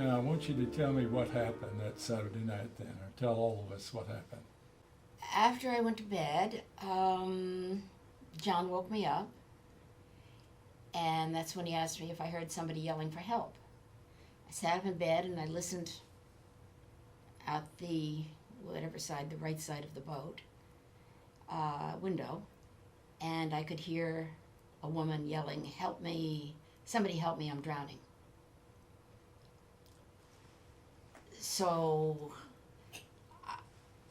Now, I want you to tell me what happened that Saturday night then, or tell all of us what happened. After I went to bed, John woke me up, and that's when he asked me if I heard somebody yelling for help. I sat up in bed and I listened out the, whatever side, the right side of the boat window, and I could hear a woman yelling, "Help me, somebody help me, I'm drowning." So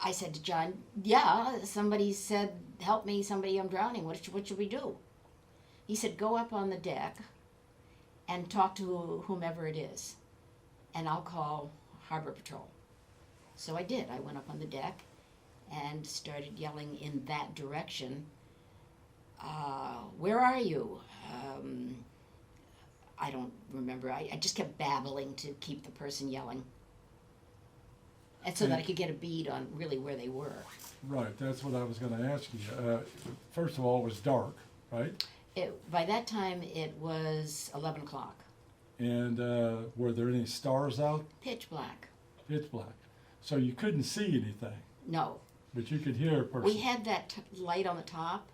I said to John, "Yeah, somebody said, help me, somebody, I'm drowning. What should we do?" He said, "Go up on the deck and talk to whomever it is, and I'll call Harbor Patrol." So I did. I went up on the deck and started yelling in that direction. "Where are you?" I don't remember. I just kept babbling to keep the person yelling. And so that I could get a bead on really where they were. Right, that's what I was going to ask you. First of all, it was dark, right? By that time, it was 11 o'clock. And were there any stars out? Pitch black. Pitch black. So you couldn't see anything? No. But you could hear a person? We had that light on the top,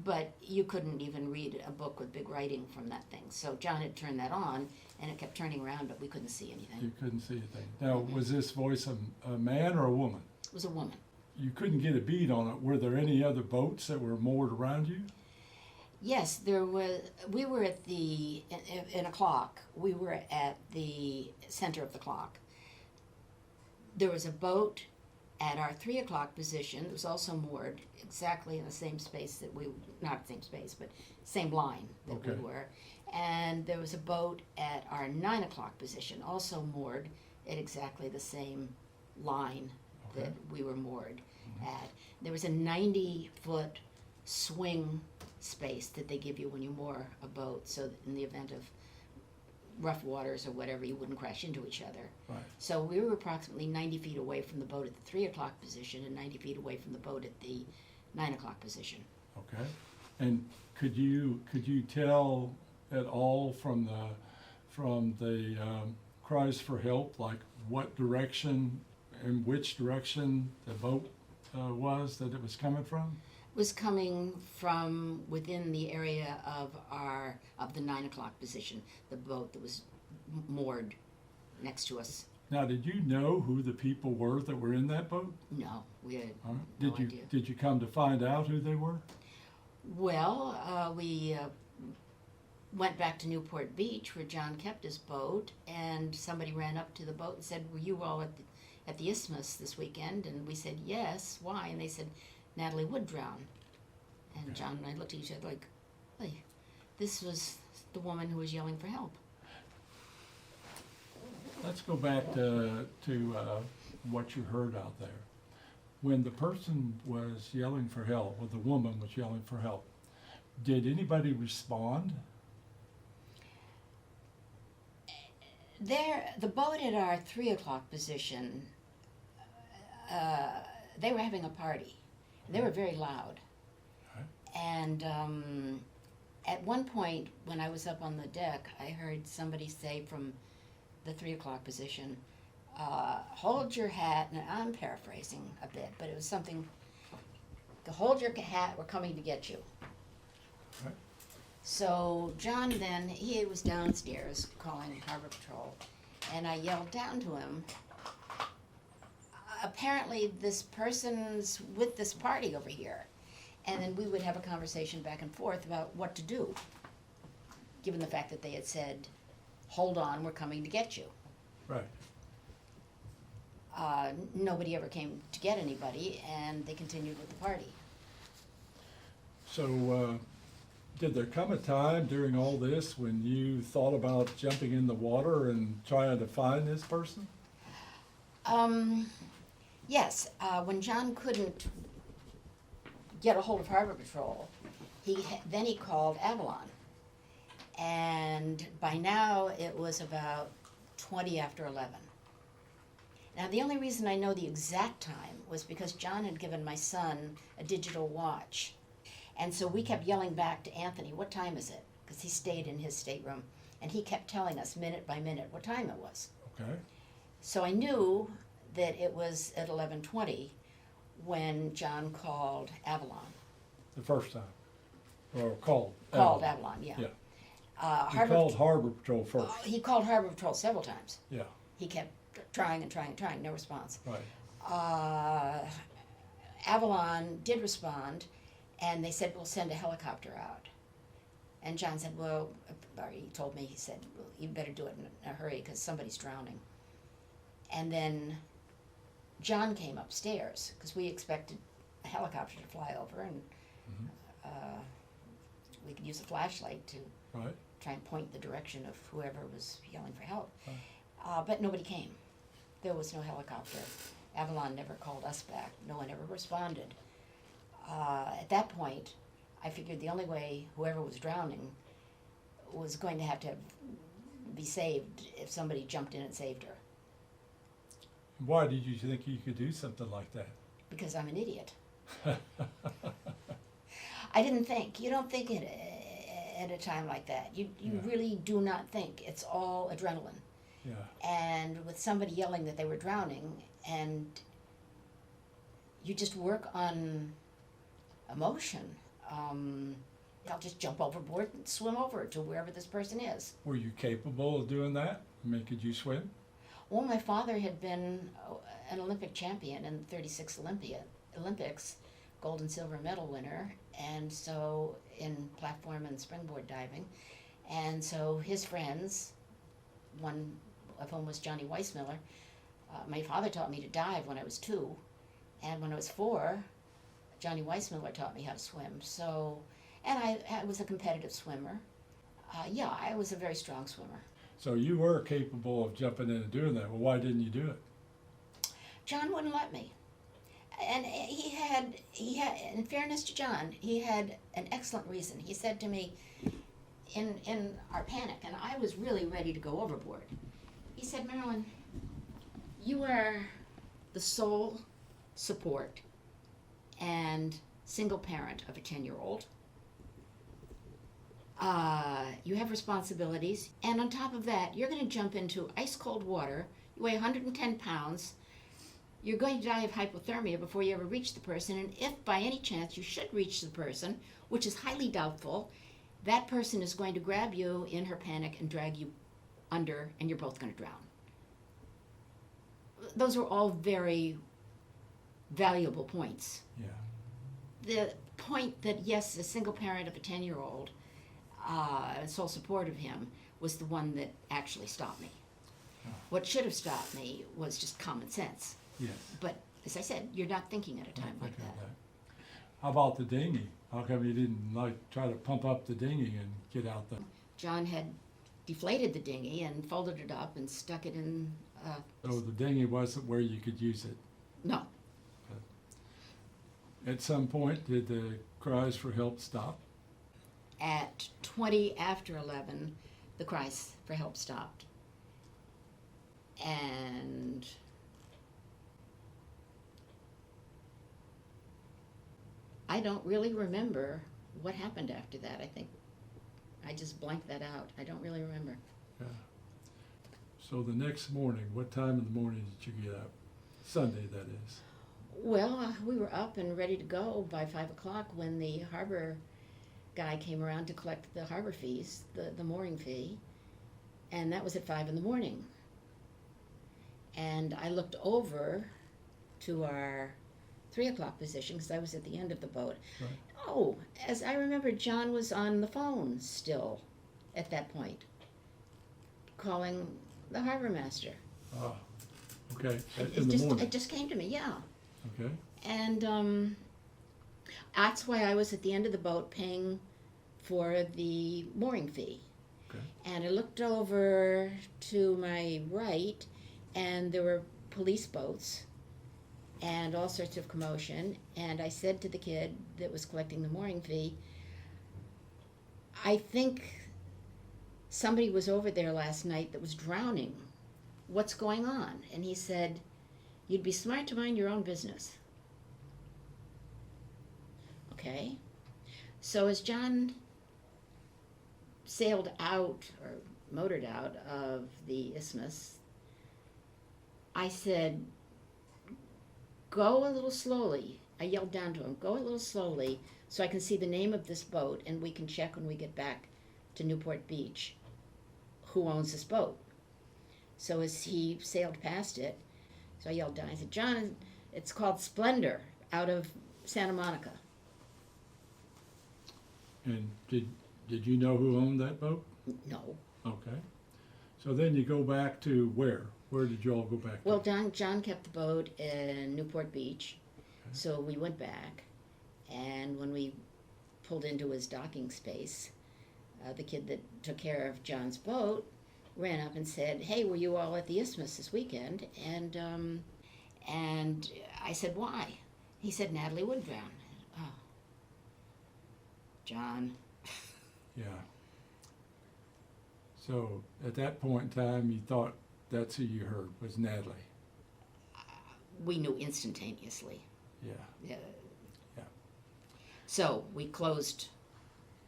but you couldn't even read a book with big writing from that thing. So John had turned that on, and it kept turning around, but we couldn't see anything. You couldn't see anything. Now, was this voice a man or a woman? It was a woman. You couldn't get a bead on it. Were there any other boats that were moored around you? Yes, there was. We were at in a clock. We were at the center of the clock. There was a boat at our 3 o'clock position. It was also moored exactly in the same space that not the same space, but same line that we were. And there was a boat at our 9 o'clock position, also moored at exactly the same line that we were moored at. There was a 90-foot swing space that they give you when you moor a boat, so that in the event of rough waters or whatever, you wouldn't crash into each other. Right. So we were approximately 90 feet away from the boat at the 3 o'clock position and 90 feet away from the boat at the 9 o'clock position. Okay. And could you tell at all from the cries for help, like what direction and which direction the boat was that it was coming from? Was coming from within the area of the 9 o'clock position, the boat that was moored next to us. Now, did you know who the people were that were in that boat? No, we had no idea. Did you come to find out who they were? Well, we went back to Newport Beach where John kept his boat, and somebody ran up to the boat and said, "Were you all at the Isthmus this weekend?" And we said, "Yes." "Why?" And they said, "Natalie would drown." And John and I looked at each other like, "Hey, this was the woman who was yelling for help." Let's go back to what you heard out there. When the person was yelling for help, or the woman was yelling for help, did anybody respond? The boat at our 3 o'clock position, they were having a party. They were very loud. Right. And at one point, when I was up on the deck, I heard somebody say from the 3 o'clock position, "Hold your hat," and I'm paraphrasing a bit, but it was something, "Hold your hat, we're coming to get you." Right. So John then, he was downstairs calling Harbor Patrol, and I yelled down to him, "Apparently this person's with this party over here." And then we would have a conversation back and forth about what to do, given the fact that they had said, "Hold on, we're coming to get you." Right. Nobody ever came to get anybody, and they continued with the party. So did there come a time during all this when you thought about jumping in the water and trying to find this person? Yes, when John couldn't get a hold of Harbor Patrol, then he called Avalon. And by now it was about 20 after 11. Now the only reason I know the exact time was because John had given my son a digital watch. And so we kept yelling back to Anthony, "What time is it?" Because he stayed in his stateroom. And he kept telling us minute by minute what time it was. Okay. So I knew that it was at 11:20 when John called Avalon. The first time. Or called. Called Avalon, yeah. Yeah. He Harbor called Harbor Patrol first. He called Harbor Patrol several times. Yeah, He kept trying and trying and trying, no response. right. Avalon did respond, and they said, we'll send a helicopter out. And John said, well, or he told me, he said, well, you better do it in a hurry because somebody's drowning. And then John came upstairs because we expected a helicopter to fly over, and we could use a flashlight to Right. try and point the direction of whoever was yelling for help. Right. But nobody came. There was no helicopter. Avalon never called us back. No one ever responded. At that point, I figured the only way whoever was drowning was going to have be saved if somebody jumped in and saved her. Why did you think you could do something like that? Because I'm an idiot. I didn't think. You don't think at a time like that. You Yeah. really do not think. It's all adrenaline. Yeah. And with somebody yelling that they were drowning, and you just work on emotion. I'll just jump overboard and swim over to wherever this person is. Were you capable of doing that? I mean, could you swim? Well, my father had been an Olympic champion in the 36 Olympics, gold and silver medal winner, and so in platform and springboard diving. And so his friends, one of whom was Johnny Weissmiller, my father taught me to dive when I was 2, and when I was 4, Johnny Weissmiller taught me how to swim. So, and I was a competitive swimmer. Yeah, I was a very strong swimmer. So you were capable of jumping in and doing that. Well, why didn't you do it? John wouldn't let me. And he had, in fairness to John, he had an excellent reason. He said to me, in our panic, and I was really ready to go overboard, he said, Marilyn, you are the sole support and single parent of a 10-year-old. You have responsibilities, and on top of that, you're going to jump into ice cold water. You weigh 110 pounds. You're going to die of hypothermia before you ever reach the person, and if by any chance you should reach the person, which is highly doubtful, that person is going to grab you in her panic and drag you under, and you're both going to drown. Those are all very valuable points. Yeah. The point that, yes, a single parent of a 10-year-old, sole support of him, was the one that actually stopped me. Oh. What should have stopped me was just common sense. Yes. But as I said, you're not thinking at a time Not like thinking that. of How about the dinghy? How come you didn't try to pump up the dinghy and get out there? John had deflated the dinghy and folded it up and stuck it in. So the dinghy wasn't where you could use it. No. At some point, did the cries for help stop? At 20 after 11, the cries for help stopped. And I don't really remember what happened after that. I think I just blanked that out. I don't really remember. Yeah. So the next morning, what time in the morning did you get up? Sunday, that is. Well, we were up and ready to go by 5 o'clock when the harbor guy came around to collect the harbor fees, the mooring fee, and that was at 5 in the morning. And I looked over to our 3 o'clock position because I was at the end of the boat. Right. Oh, as I remember, John was on the phone still at that point, calling the harbor master. Ah, okay. In the morning. It just came to me, yeah. Okay. And that's why I was at the end of the boat paying for the mooring fee. Okay. And I looked over to my right, and there were police boats and all sorts of commotion. And I said to the kid that was collecting the mooring fee, I think somebody was over there last night that was drowning. What's going on? And he said, you'd be smart to mind your own business. Okay. So as John sailed out, or motored out of the isthmus, I said, go a little slowly. I yelled down to him, go a little slowly so I can see the name of this boat and we can check when we get back to Newport Beach who owns this boat. So as he sailed past it, so I yelled down, I said, John, it's called Splendour out of Santa Monica. And did you know who owned that boat? No. Okay. So then you go back to where? Where did you all go back to? Well, John kept the boat in Newport Beach, so we went back, and when we pulled into his docking space, the kid that took care of John's boat ran up and said, hey, were you all at the Isthmus this weekend? And I said, why? He said, Natalie would drown. Oh, John. Yeah. So at that point in time, you thought that's who you heard was Natalie. We knew instantaneously. Yeah. Yeah. So we closed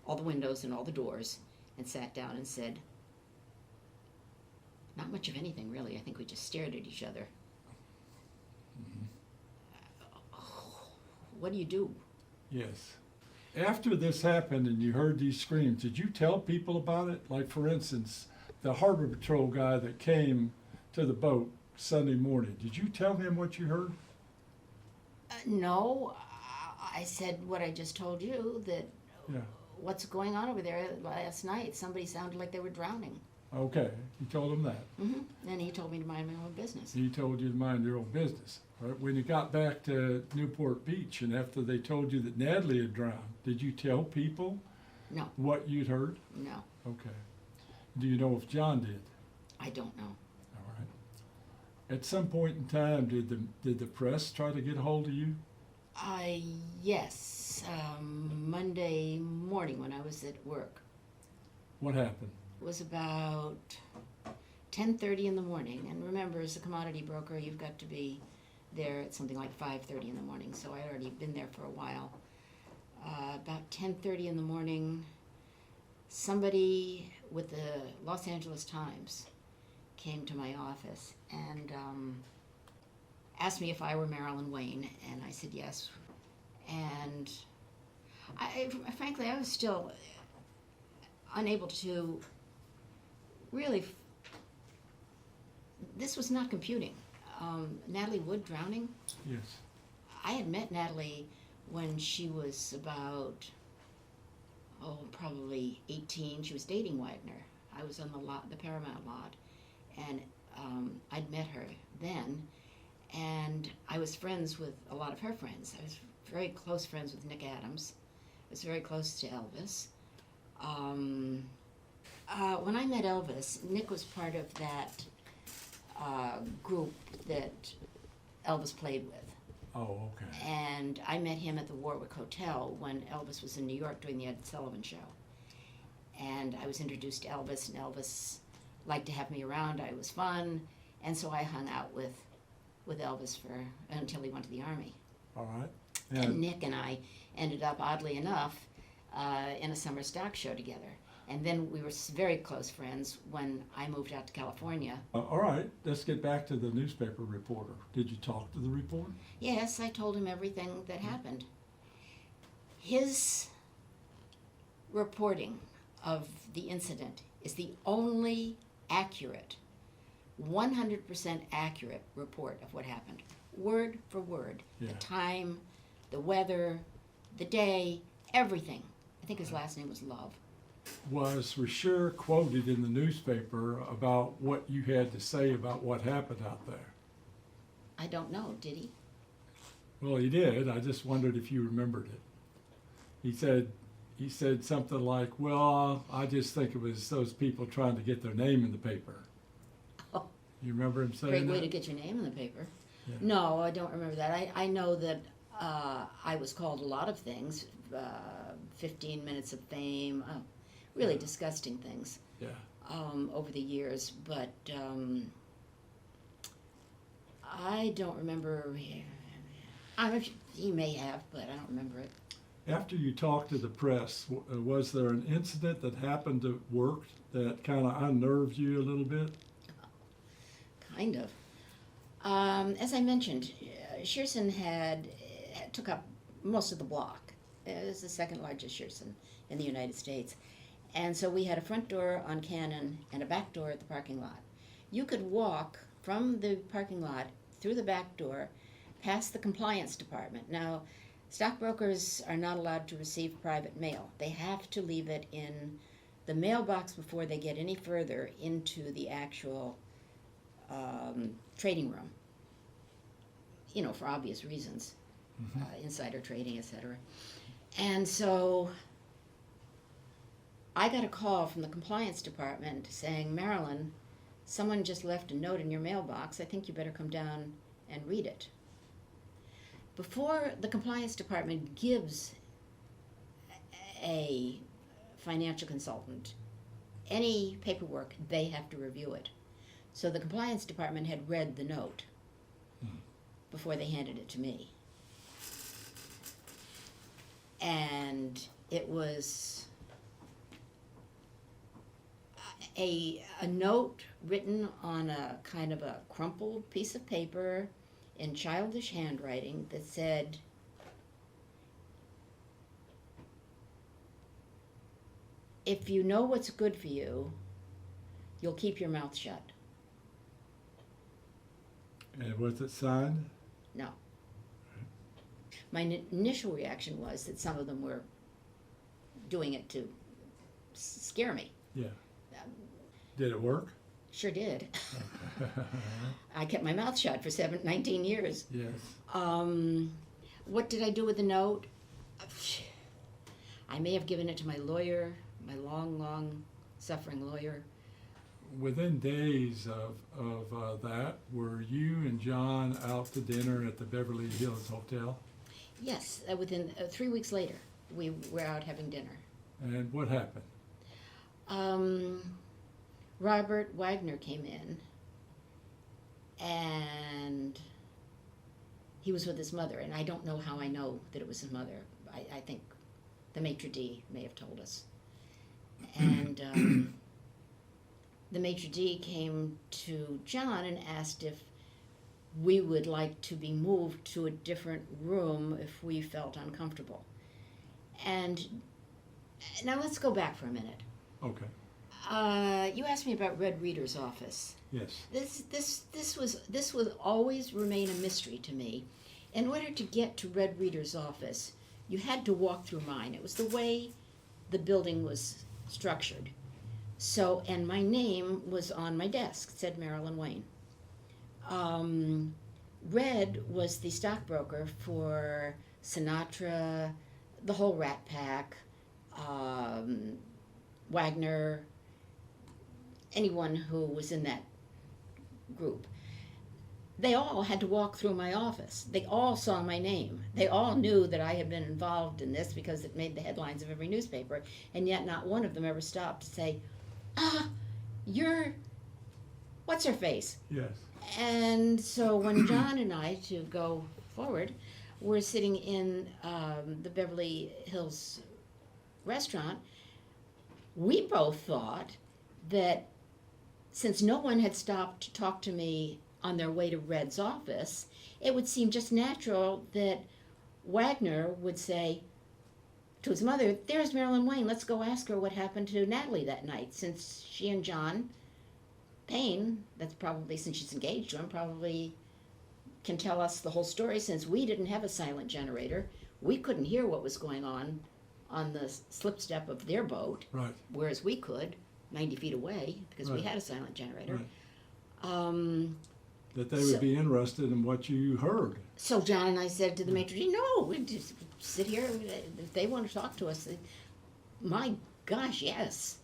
all the windows and all the doors and sat down and said, not much of anything really. I think we just stared at each other. What do you do? Yes. After this happened and you heard these screams, did you tell people about it? Like, for instance, the Harbor Patrol guy that came to the boat Sunday morning, did you tell him what you heard? No. I said what I just told you, that Yeah. what's going on over there last night, somebody sounded like they were drowning. Okay. You told him that. And he told me to mind my own business. He told you to mind your own business. Right? When you got back to Newport Beach and after they told you that Natalie had drowned, did you tell people No. what you'd heard? No. Okay. Do you know if John did? I don't know. All right. At some point in time, did the press try to get a hold of you? Yes. Monday morning when I was at work. What happened? It was about 10:30 in the morning. And remember, as a commodity broker, you've got to be there at something like 5:30 in the morning. So I'd already been there for a while. About 10:30 in the morning, somebody with the Los Angeles Times came to my office and asked me if I were Marilyn Wayne, and I said yes. And frankly, I was still unable to really. This was not computing. Natalie Wood drowning. Yes. I had met Natalie when she was about, probably 18. She was dating Wagner. I was on the Paramount lot, and I'd met her then, and I was friends with a lot of her friends. I was very close friends with Nick Adams. I was very close to Elvis. When I met Elvis, Nick was part of that group that Elvis played with. Oh, okay. And I met him at the Warwick Hotel when Elvis was in New York doing the Ed Sullivan Show. And I was introduced to Elvis, and Elvis liked to have me around. I was fun, and so I hung out with Elvis until he went to the Army. All right. And Nick and I ended up, oddly enough, in a summer stock show together. And then we were very close friends when I moved out to California. All right, let's get back to the newspaper reporter. Did you talk to the reporter? Yes, I told him everything that happened. His reporting of the incident is the only accurate, 100% accurate report of what happened. Word for word. Yeah. The time, the weather, the day, everything. I think his last name was Love. Was Rasher quoted in the newspaper about what you had to say about what happened out there? I don't know, did he? Well, he did. I just wondered if you remembered it. He said something like, well, I just think it was those people trying to get their name in the paper. Oh, you remember him saying great that? way to get your name in the paper. Yeah. No, I don't remember that. I know that I was called a lot of things, 15 minutes of fame, really disgusting things. Yeah. Over the years, but I don't remember. He may have, but I don't remember it. After you talked to the press, was there an incident that happened at work that kind of unnerved you a little bit? Kind of. As I mentioned, Shearson took up most of the block. It was the second largest Shearson in the United States. And so we had a front door on Cannon and a back door at the parking lot. You could walk from the parking lot through the back door past the compliance department. Now, stockbrokers are not allowed to receive private mail. They have to leave it in the mailbox before they get any further into the actual trading room, for obvious reasons, insider trading, etc. And so I got a call from the compliance department saying, Marilyn, someone just left a note in your mailbox. I think you better come down and read it. Before the compliance department gives a financial consultant any paperwork, they have to review it. So the compliance department had read the note before they handed it to me. And it was a note written on a kind of a crumpled piece of paper in childish handwriting that said, if you know what's good for you, you'll keep your mouth shut. And was it signed? No. My initial reaction was that some of them were doing it to scare me. Yeah. Did it work? Sure did. I kept my mouth shut for 19 years. Yes. What did I do with the note? I may have given it to my lawyer, my long suffering lawyer. Within days of that, were you and John out to dinner at the Beverly Hills Hotel? Yes, within 3 weeks later, we were out having dinner. And what happened? Robert Wagner came in, and he was with his mother, and I don't know how I know that it was his mother. I think the maitre d' may have told us. And the maitre d' came to John and asked if we would like to be moved to a different room if we felt uncomfortable. And now let's go back for a minute. Okay. You asked me about Red Reader's office. Yes. This would always remain a mystery to me. In order to get to Red Reader's office, you had to walk through mine. It was the way the building was structured. So, and my name was on my desk. It said Marilyn Wayne. Red was the stockbroker for Sinatra, the whole Rat Pack, Wagner, anyone who was in that group. They all had to walk through my office. They all saw my name. They all knew that I had been involved in this because it made the headlines of every newspaper, and yet not one of them ever stopped to say, you're, what's her face? Yes. And so when John and I, to go forward, were sitting in the Beverly Hills restaurant, we both thought that since no one had stopped to talk to me on their way to Red's office, it would seem just natural that Wagner would say to his mother, there's Marilyn Wayne, let's go ask her what happened to Natalie that night, since she and John Payne, that's probably, since she's engaged to him, probably can tell us the whole story, since we didn't have a silent generator. We couldn't hear what was going on the slip step of their boat, Right. whereas we could, 90 feet away, because we Right. had a silent generator. Right. That they would be interested in what you heard. So John and I said to the maitre d', no, we just sit here. If they want to talk to us, my gosh, yes.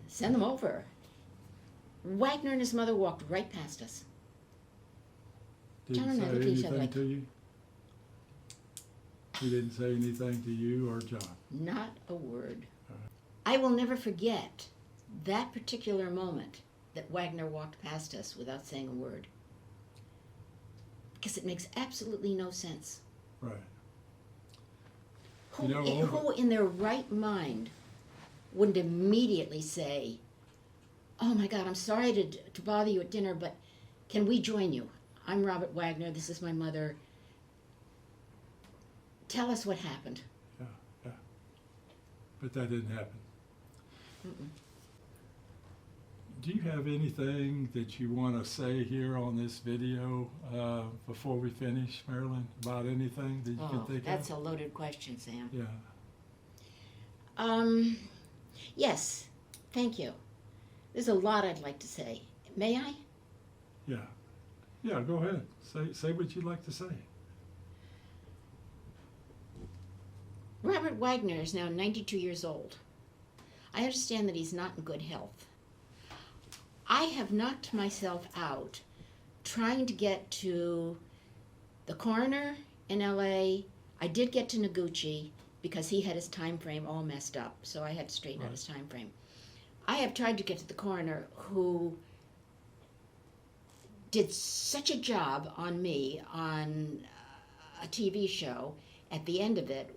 Send them over. Wagner and his mother walked right past us. Did John he and I say looked at each other anything like- to you? He didn't say anything to you or John? Not a word. I will never forget that particular moment that Wagner walked past us without saying a word. Because it makes absolutely no sense. Right. Who, You know, who in their right mind wouldn't immediately say, oh my God, I'm sorry to bother you at dinner, but Can we join you? I'm Robert Wagner. This is my mother. Tell us what happened. Yeah. But that didn't happen. Mm-mm. Do you have anything that you want to say here on this video before we finish, Marilyn, about anything that you can think That's of? a loaded question, Sam. Yeah. Yes, thank you. There's a lot I'd like to say. May I? Yeah. Yeah, go ahead. Say what you'd like to say. Robert Wagner is now 92 years old. I understand that he's not in good health. I have knocked myself out trying to get to the coroner in LA. I did get to Noguchi because he had his time frame all messed up, so I had to straighten out his time frame. I have tried to get to the coroner, who did such a job on me on a TV show. At the end of it,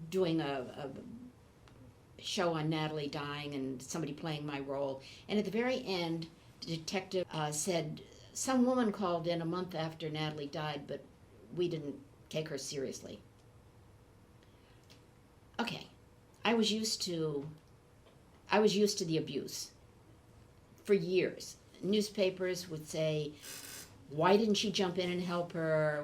doing a show on Natalie dying and somebody playing my role. And at the very end, the detective said, some woman called in a month after Natalie died, but we didn't take her seriously. Okay, I was used to the abuse for years. Newspapers would say, why didn't she jump in and help her?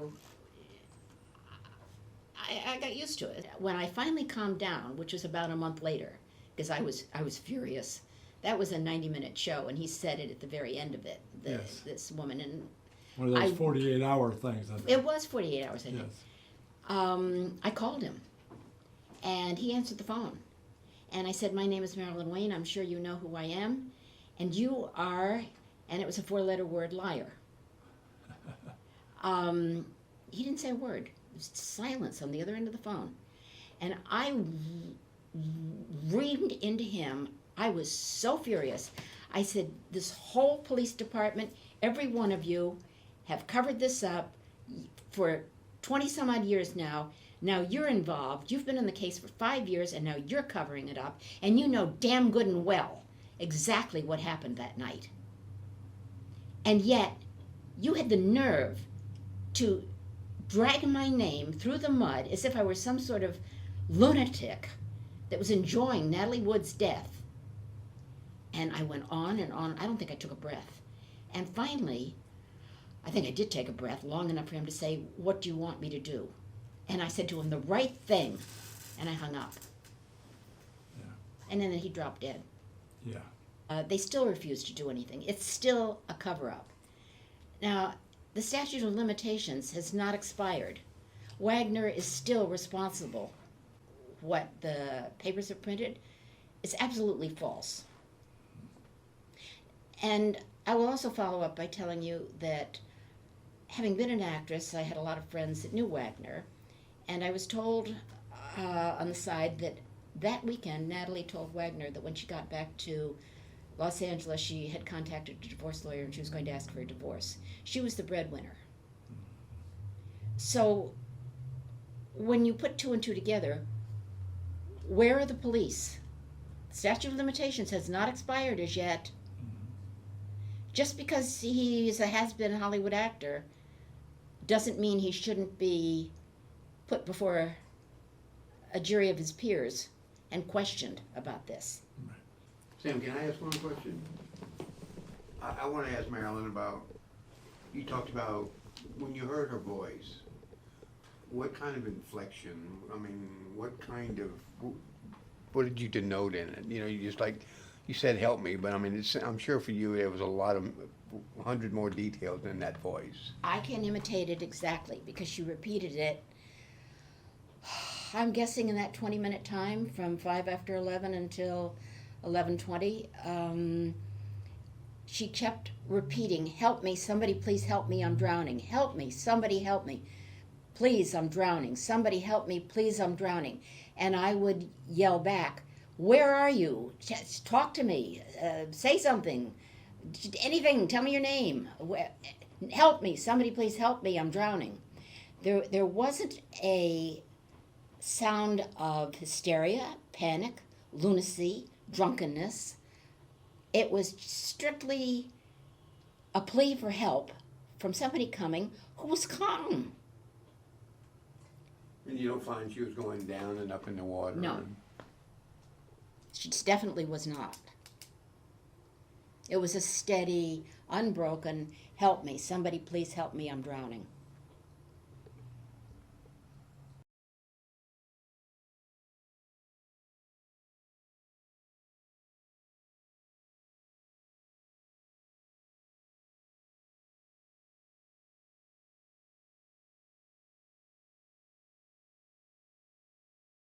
I got used to it. When I finally calmed down, which was about a month later, because I was furious. That was a 90-minute show, and he said it at the very end of it. Yes. This woman, and One of those 48-hour things, I think. it was 48 hours, I think. Yes. I called him, and he answered the phone. And I said, my name is Marilyn Wayne. I'm sure you know who I am. And you are, and it was a 4-letter word, liar. He didn't say a word. There was silence on the other end of the phone. And I reamed into him. I was so furious. I said, this whole police department, every one of you have covered this up for 20 some odd years now. Now you're involved. You've been in the case for 5 years, and now you're covering it up. And you know damn good and well exactly what happened that night. And yet, you had the nerve to drag my name through the mud as if I were some sort of lunatic that was enjoying Natalie Wood's death. And I went on and on. I don't think I took a breath. And finally, I think I did take a breath long enough for him to say, what do you want me to do? And I said to him, the right thing. And I hung up. Yeah. And then he dropped dead. Yeah. They still refuse to do anything. It's still a cover-up. Now, the statute of limitations has not expired. Wagner is still responsible. What the papers have printed is absolutely false. And I will also follow up by telling you that, having been an actress, I had a lot of friends that knew Wagner, and I was told on the side that weekend, Natalie told Wagner that when she got back to Los Angeles, she had contacted a divorce lawyer and she was going to ask for a divorce. She was the breadwinner. So when you put 2 and 2 together, where are the police? The statute of limitations has not expired as yet. Just because he's a has-been Hollywood actor doesn't mean he shouldn't be put before a jury of his peers and questioned about this. Sam, can I ask one question? I want to ask Marilyn about, you talked about when you heard her voice, what kind of inflection, I mean, what did you denote in it? You know, you just like, you said help me, but I mean, I'm sure for you there was a lot of, 100 more details in that voice. I can imitate it exactly because she repeated it, I'm guessing in that 20-minute time from 5 after 11 until 11:20. She kept repeating, help me, somebody please help me, I'm drowning. Help me, somebody help me. Please, I'm drowning. Somebody help me, please, I'm drowning. And I would yell back, where are you? Talk to me. Say something. Anything. Tell me your name. Help me. Somebody please help me. I'm drowning. There wasn't a sound of hysteria, panic, lunacy, drunkenness. It was strictly a plea for help from somebody coming who was calm. And you don't find she was going down and up in the water? No. and- She definitely was not. It was a steady, unbroken, help me, somebody please help me, I'm drowning.